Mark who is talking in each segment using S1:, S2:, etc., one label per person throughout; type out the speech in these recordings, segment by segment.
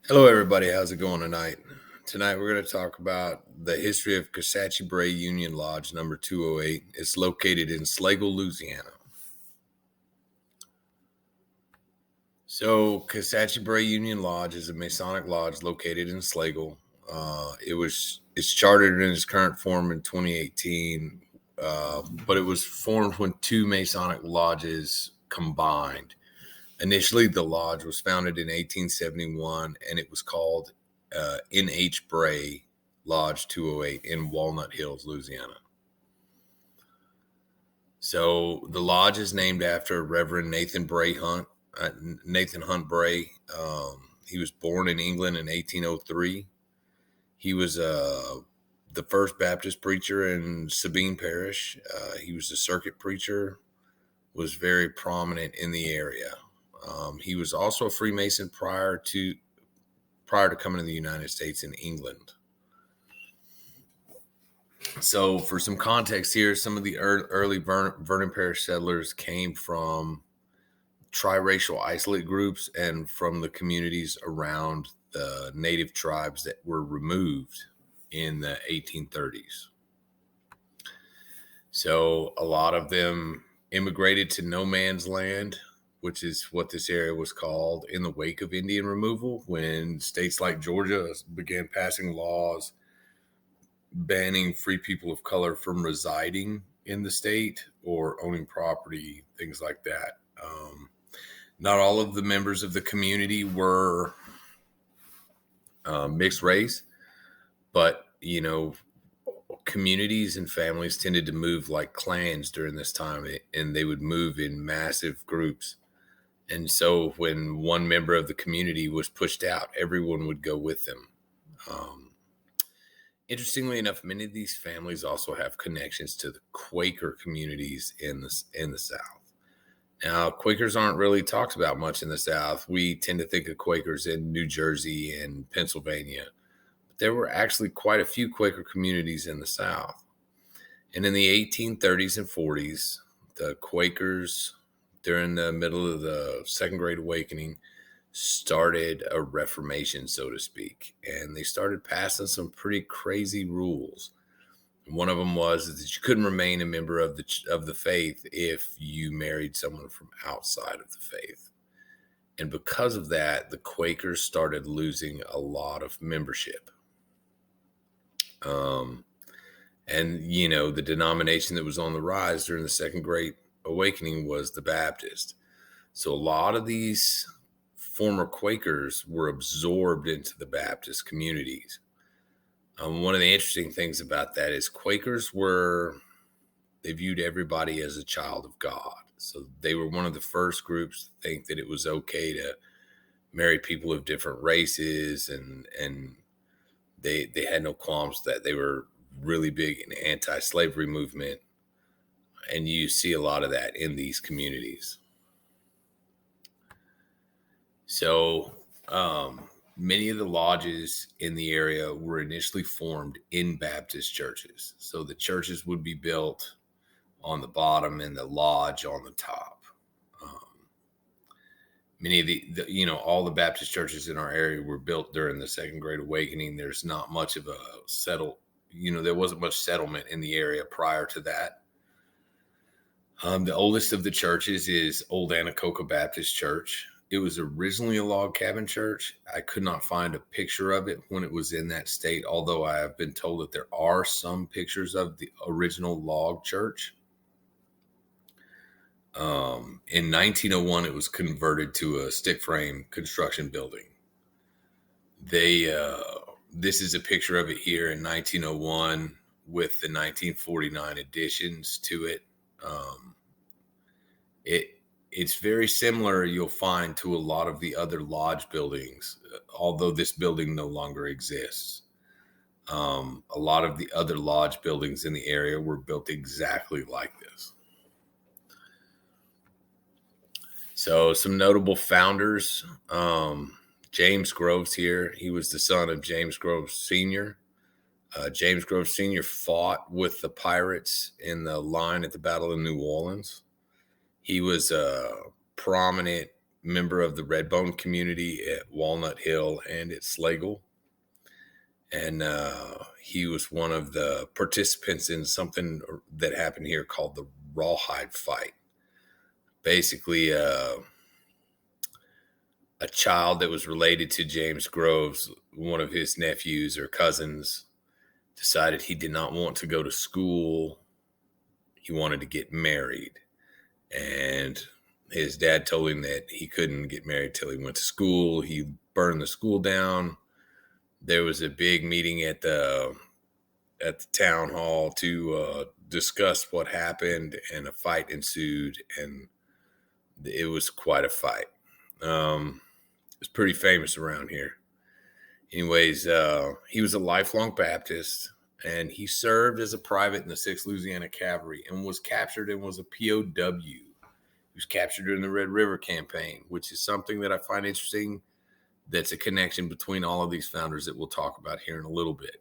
S1: Hello, everybody. How's it going tonight? Tonight, we're going to talk about the history of Kisatchie Bray Union Lodge number 208. It's located in Slagle, Louisiana. So, Kisatchie Bray Union Lodge is a Masonic lodge located in Slagle. It's chartered in its current form in 2018, but it was formed when two Masonic lodges combined. Initially, the lodge was founded in 1871, and it was called N.H. Bray Lodge 208 in Walnut Hills, Louisiana. So the lodge is named after Reverend Nathan Hunt Bray. He was born in England in 1803. He was the first Baptist preacher in Sabine Parish. He was a circuit preacher, was very prominent in the area. He was also a Freemason prior to coming to the United States in England. So for some context here, some of the early Vernon Parish settlers came from triracial isolate groups and from the communities around the native tribes that were removed in the 1830s. So a lot of them immigrated to no man's land, which is what this area was called, in the wake of Indian removal, when states like Georgia began passing laws banning free people of color from residing in the state or owning property, things like that. Not all of the members of the community were mixed race, but, communities and families tended to move like clans during this time, and they would move in massive groups. And so when one member of the community was pushed out, everyone would go with them. Interestingly enough, many of these families also have connections to the Quaker communities in the South. Now, Quakers aren't really talked about much in the South. We tend to think of Quakers in New Jersey and Pennsylvania. But there were actually quite a few Quaker communities in the South. And in the 1830s and 40s, the Quakers, during the middle of the Second Great Awakening, started a reformation, so to speak. And they started passing some pretty crazy rules. One of them was that you couldn't remain a member of the faith if you married someone from outside of the faith. And because of that, the Quakers started losing a lot of membership. And, the denomination that was on the rise during the Second Great Awakening was the Baptist. So a lot of these former Quakers were absorbed into the Baptist communities. One of the interesting things about that is Quakers they viewed everybody as a child of God. So they were one of the first groups to think that it was okay to marry people of different races, and they had no qualms that they were really big in the anti-slavery movement. And you see a lot of that in these communities. So, many of the lodges in the area were initially formed in Baptist churches. So the churches would be built on the bottom and the lodge on the top. Many of all the Baptist churches in our area were built during the Second Great Awakening. There's not much of a there wasn't much settlement in the area prior to that. The oldest of the churches is Old Anacoca Baptist Church. It was originally a log cabin church. I could not find a picture of it when it was in that state, although I have been told that there are some pictures of the original log church. In 1901, it was converted to a stick frame construction building. This is a picture of it here in 1901 with the 1949 additions to it. It's very similar, you'll find, to a lot of the other lodge buildings, although this building no longer exists. A lot of the other lodge buildings in the area were built exactly like this. So some notable founders, James Groves here. He was the son of James Groves Sr. James Groves Sr. fought with the pirates in the line at the Battle of New Orleans. He was a prominent member of the Redbone community at Walnut Hill and at Slagle. And he was one of the participants in something that happened here called the Rawhide Fight. Basically, a child that was related to James Groves, one of his nephews or cousins, decided he did not want to go to school. He wanted to get married. And his dad told him that he couldn't get married till he went to school. He burned the school down. There was a big meeting at the town hall to discuss what happened, and a fight ensued, and it was quite a fight. It's pretty famous around here. Anyways, he was a lifelong Baptist, and he served as a private in the 6th Louisiana Cavalry and was captured and was a POW. He was captured during the Red River Campaign, which is something that I find interesting. That's a connection between all of these founders that we'll talk about here in a little bit.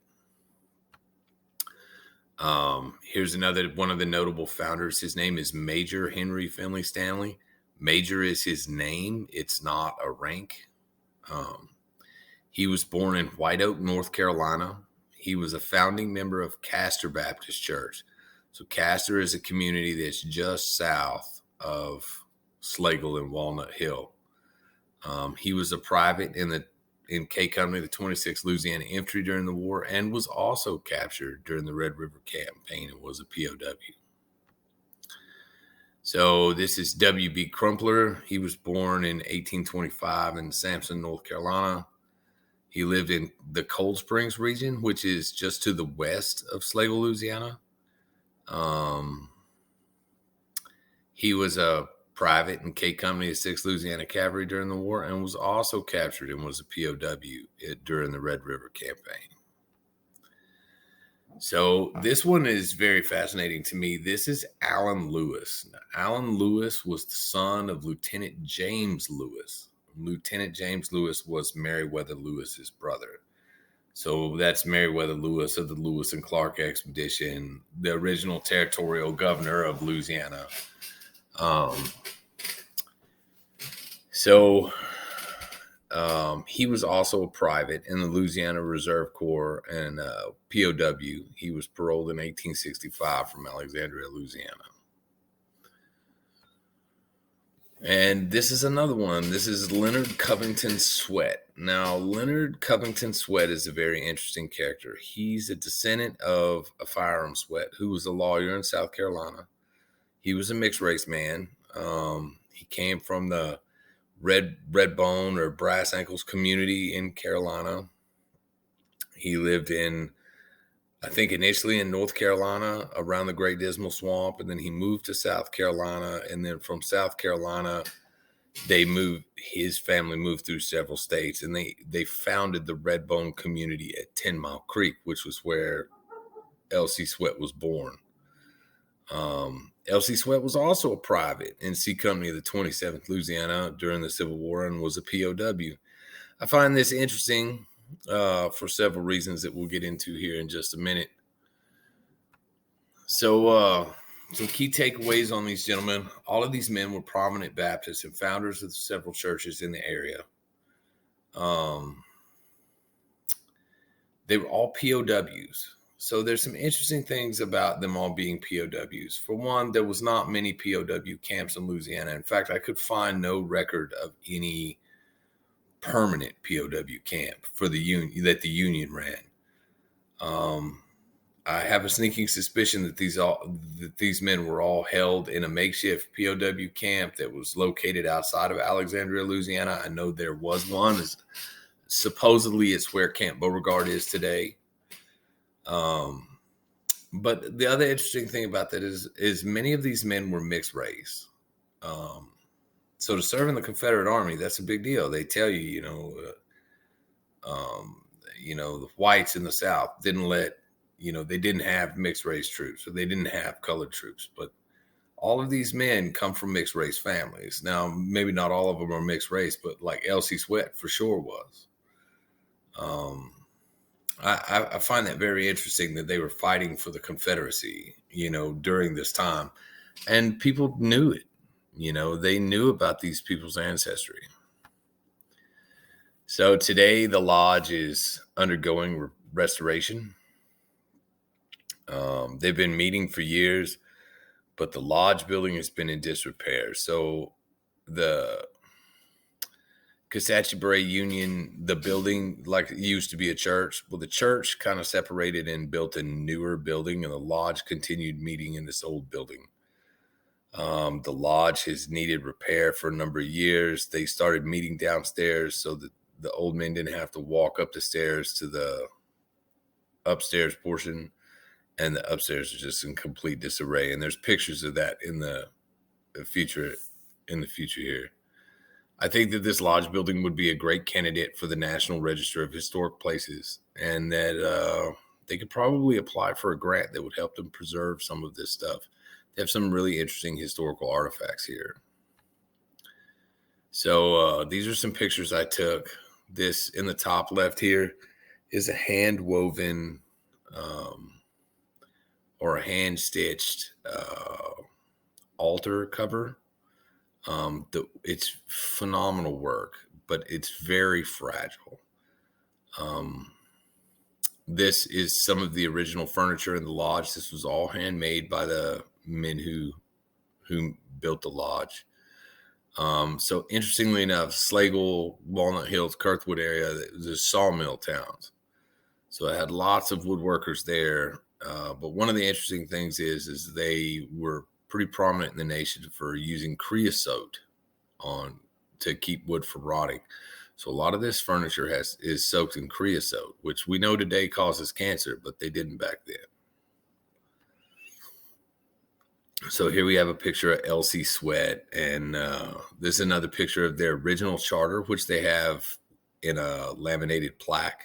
S1: Here's another one of the notable founders. His name is Major Henry Finley Stanley. Major is his name. It's not a rank. He was born in White Oak, North Carolina. He was a founding member of Castor Baptist Church. So Castor is a community that's just south of Slagle and Walnut Hill. He was a private in K Company, the 26th Louisiana Infantry during the war, and was also captured during the Red River Campaign and was a POW. So this is W.B. Crumpler. He was born in 1825 in Sampson, North Carolina. He lived in the Cold Springs region, which is just to the west of Slagle, Louisiana. He was a private in K Company, the 6th Louisiana Cavalry during the war, and was also captured and was a POW during the Red River Campaign. So this one is very fascinating to me. This is Allen Lewis. Now, Allen Lewis was the son of Lieutenant James Lewis. Lieutenant James Lewis was Meriwether Lewis's brother. So that's Meriwether Lewis of the Lewis and Clark expedition, the original territorial governor of Louisiana. He was also a private in the Louisiana Reserve Corps and POW. He was paroled in 1865 from Alexandria, Louisiana. And this is another one. This is Leonard Covington Sweat. Now, Leonard Covington Sweat is a very interesting character. He's a descendant of a firearm Sweat who was a lawyer in South Carolina. He was a mixed race man. He came from the red bone or brass ankles community in Carolina. He lived in, I think, initially in North Carolina around the Great Dismal Swamp, and then he moved to South Carolina, and then from South Carolina his family moved through several states, and they founded the Red Bone community at 10 Mile Creek, which was where L.C. Sweat was born. L.C. Sweat was also a private in C Company of the 27th Louisiana during the Civil War and was a POW. I find this interesting for several reasons that we'll get into here in just a minute. So some key takeaways on these gentlemen. All of these men were prominent Baptists and founders of several churches in the area. They were all POWs. So there's some interesting things about them all being POWs. For one, there was not many POW camps in Louisiana. In fact, I could find no record of any permanent POW camp for the union that the Union ran. I have a sneaking suspicion that these men were all held in a makeshift POW camp that was located outside of Alexandria, Louisiana. I know there was one. Supposedly, it's where Camp Beauregard is today. But the other interesting thing about that is many of these men were mixed race. So to serve in the Confederate Army, that's a big deal. They tell you, the whites in the South they didn't have mixed race troops, or they didn't have colored troops. But all of these men come from mixed race families. Now, maybe not all of them are mixed race, but like L.C. Sweat for sure was. I find that very interesting that they were fighting for the Confederacy, during this time, and people knew it. They knew about these people's ancestry. So today the lodge is undergoing restoration. They've been meeting for years, but the lodge building has been in disrepair. So the Kisatchie Bray Union, the building, like it used to be a church. Well, the church kind of separated and built a newer building, and the lodge continued meeting in this old building. The lodge has needed repair for a number of years. They started meeting downstairs so that the old men didn't have to walk up the stairs to the upstairs portion, and the upstairs is just in complete disarray. And there's pictures of that in the future here. I think that this lodge building would be a great candidate for the National Register of Historic Places, and that they could probably apply for a grant that would help them preserve some of this stuff. They have some really interesting historical artifacts here. So these are some pictures I took. This in the top left here is a hand-woven or a hand-stitched altar cover. It's phenomenal work, but it's very fragile. This is some of the original furniture in the lodge. This was all handmade by the men who built the lodge. So interestingly enough, Slagle, Walnut Hills, Kirkwood area, there's sawmill towns. So I had lots of woodworkers there. But one of the interesting things is they were pretty prominent in the nation for using creosote to keep wood from rotting. So a lot of this furniture is soaked in creosote, which we know today causes cancer, but they didn't back then. So here we have a picture of Elsie Sweat, and this is another picture of their original charter, which they have in a laminated plaque.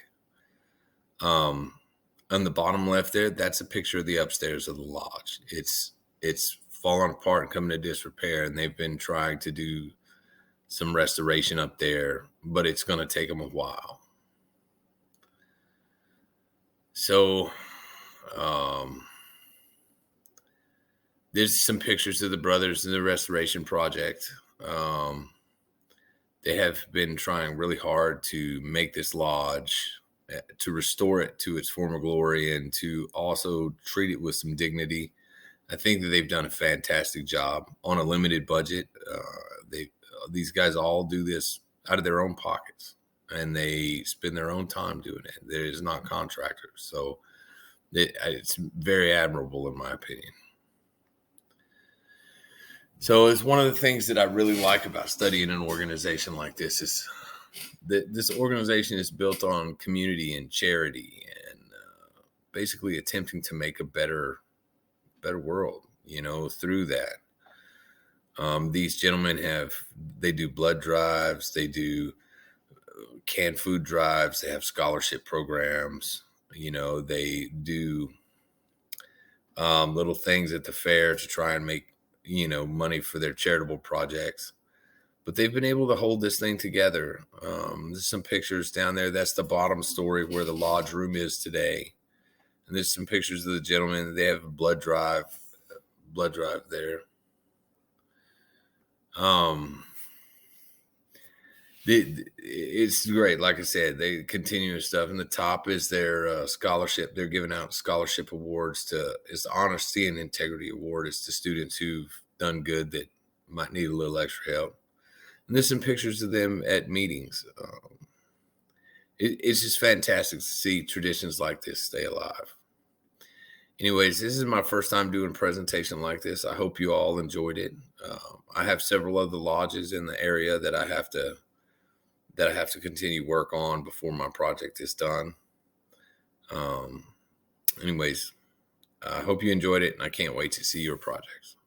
S1: On the bottom left there, that's a picture of the upstairs of the lodge. It's fallen apart and coming to disrepair, and they've been trying to do some restoration up there, but it's going to take them a while. So there's some pictures of the brothers in the restoration project. They have been trying really hard to make this lodge, to restore it to its former glory, and to also treat it with some dignity. I think that they've done a fantastic job on a limited budget. These guys all do this out of their own pockets, and they spend their own time doing it. There is not contractors. So it's very admirable in my opinion. So it's one of the things that I really like about studying an organization like this is that this organization is built on community and charity, and basically attempting to make a better world, through that. These gentlemen they do blood drives, they do canned food drives, they have scholarship programs, they do little things at the fair to try and make, money for their charitable projects. But they've been able to hold this thing together. There's some pictures down there. That's the bottom story where the lodge room is today. And there's some pictures of the gentlemen. They have a blood drive there. It's great. Like I said, they continue stuff. And the top is their scholarship. They're giving out scholarship awards it's the Honesty and Integrity Award. It's to students who've done good that might need a little extra help. And there's some pictures of them at meetings. It's just fantastic to see traditions like this stay alive. Anyways, this is my first time doing a presentation like this. I hope you all enjoyed it. I have several other lodges in the area that I have to continue work on before my project is done. Anyways, I hope you enjoyed it, and I can't wait to see your projects.